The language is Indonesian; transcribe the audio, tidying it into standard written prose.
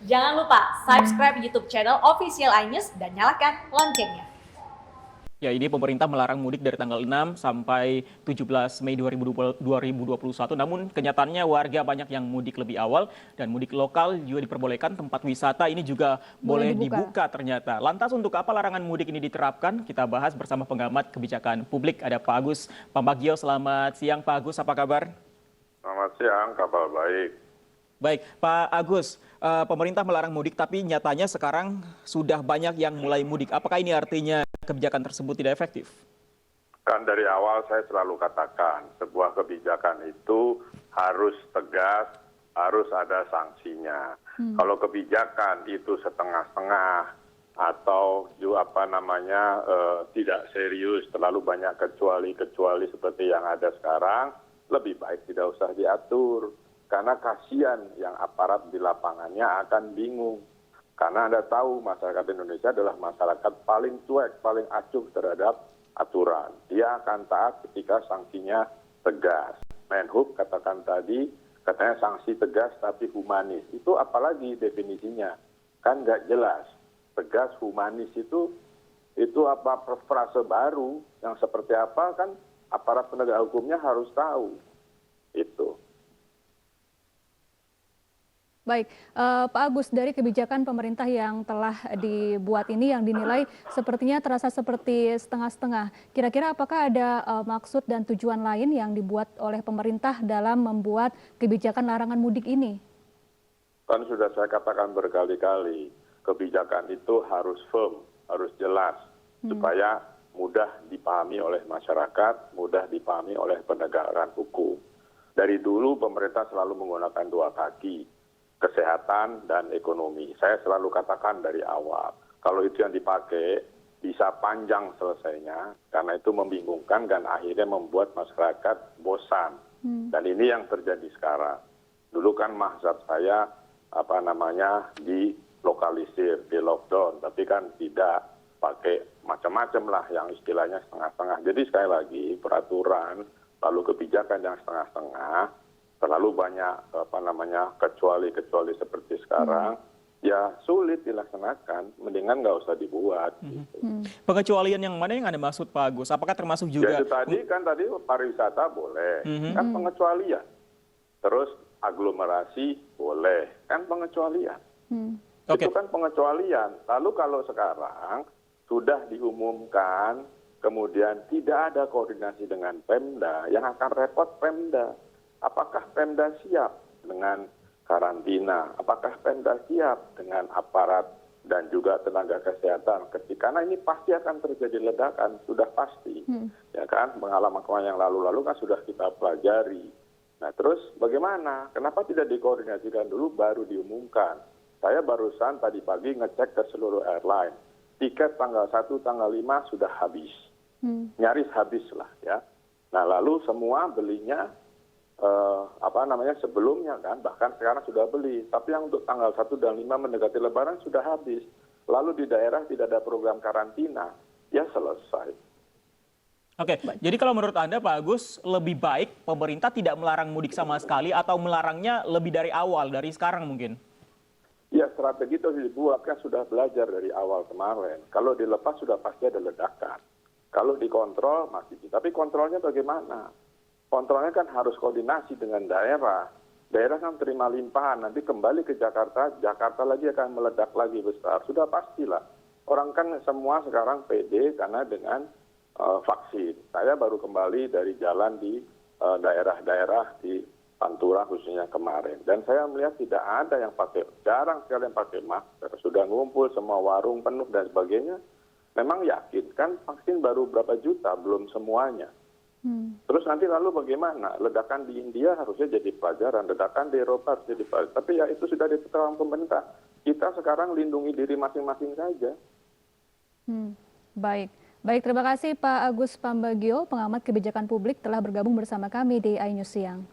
Jangan lupa subscribe YouTube channel Official iNews dan nyalakan loncengnya. Ya, ini pemerintah melarang mudik dari tanggal 6 sampai 17 Mei 2021. Namun kenyataannya warga banyak yang mudik lebih awal dan mudik lokal juga diperbolehkan. Tempat wisata ini juga boleh dibuka ternyata. Lantas untuk apa larangan mudik ini diterapkan? Kita bahas bersama pengamat kebijakan publik. Ada Pak Agus Pambagio. Selamat siang Pak Agus, apa kabar? Selamat siang, kabar baik. Baik, Pak Agus, pemerintah melarang mudik tapi nyatanya sekarang sudah banyak yang mulai mudik. Apakah ini artinya kebijakan tersebut tidak efektif? Kan dari awal saya selalu katakan, sebuah kebijakan itu harus tegas, harus ada sanksinya. Kalau kebijakan itu setengah-setengah atau tidak serius, terlalu banyak kecuali seperti yang ada sekarang, lebih baik tidak usah diatur. Karena kasihan yang aparat di lapangannya akan bingung. Karena Anda tahu masyarakat Indonesia adalah masyarakat paling cuek, paling acuh terhadap aturan. Dia akan taat ketika sanksinya tegas. Menhub katakan tadi, katanya sanksi tegas tapi humanis. Itu apalagi definisinya? Kan nggak jelas. Tegas, humanis itu apa frase baru yang seperti apa kan aparat penegak hukumnya harus tahu. Itu. Baik, Pak Agus, dari kebijakan pemerintah yang telah dibuat ini yang dinilai sepertinya terasa seperti setengah-setengah. Kira-kira apakah ada maksud dan tujuan lain yang dibuat oleh pemerintah dalam membuat kebijakan larangan mudik ini? Kan sudah saya katakan berkali-kali, kebijakan itu harus firm, harus jelas, supaya mudah dipahami oleh masyarakat, mudah dipahami oleh penegakan hukum. Dari dulu pemerintah selalu menggunakan dua kaki, kesehatan dan ekonomi. Saya selalu katakan dari awal, kalau itu yang dipakai bisa panjang selesainya, karena itu membingungkan dan akhirnya membuat masyarakat bosan. Dan ini yang terjadi sekarang. Dulu kan mazhab saya dilokalisir, di lockdown, tapi kan tidak pakai macam-macam lah yang istilahnya setengah-setengah. Jadi sekali lagi peraturan lalu kebijakan yang setengah-setengah, terlalu banyak kecuali seperti sekarang, ya sulit dilaksanakan, mendingan nggak usah dibuat. Gitu. Pengecualian yang mana yang Anda maksud Pak Agus? Apakah termasuk juga? Ya itu tadi pariwisata boleh, kan pengecualian. Terus aglomerasi boleh, kan pengecualian. Itu kan pengecualian. Lalu kalau sekarang sudah diumumkan, kemudian tidak ada koordinasi dengan Pemda, yang akan repot Pemda. Apakah Pemda siap dengan karantina? Apakah Pemda siap dengan aparat dan juga tenaga kesehatan? Karena ini pasti akan terjadi ledakan, sudah pasti. Ya kan, pengalaman yang lalu-lalu kan sudah kita pelajari. Nah terus bagaimana? Kenapa tidak dikoordinasikan dulu baru diumumkan? Saya barusan tadi pagi ngecek ke seluruh airline. Tiket tanggal 1, tanggal 5 sudah habis. Nyaris habis lah ya. Nah lalu semua belinya sebelumnya kan, bahkan sekarang sudah beli. Tapi yang untuk tanggal 1 dan 5 mendekati Lebaran sudah habis. Lalu di daerah tidak ada program karantina, ya selesai. Oke, jadi kalau menurut Anda Pak Agus, lebih baik pemerintah tidak melarang mudik sama sekali atau melarangnya lebih dari awal, dari sekarang mungkin? Ya strategi itu dibuat, kan sudah belajar dari awal kemarin. Kalau dilepas sudah pasti ada ledakan. Kalau dikontrol masih, tapi kontrolnya bagaimana? Kontrolnya kan harus koordinasi dengan daerah. Daerah kan terima limpahan, nanti kembali ke Jakarta, Jakarta lagi akan meledak lagi besar. Sudah pastilah. Orang kan semua sekarang pede karena dengan vaksin. Saya baru kembali dari jalan di daerah-daerah di Pantura khususnya kemarin. Dan saya melihat tidak ada yang jarang sekali yang pakai masker. Sudah ngumpul semua warung penuh dan sebagainya. Memang yakin kan vaksin baru berapa juta, belum semuanya. Terus nanti lalu bagaimana? Ledakan di India harusnya jadi pelajaran, ledakan di Eropa harus jadi pelajaran. Tapi ya itu sudah ditetapkan pemerintah. Kita sekarang lindungi diri masing-masing saja. Baik, terima kasih Pak Agus Pambagio, pengamat kebijakan publik telah bergabung bersama kami di iNews Siang.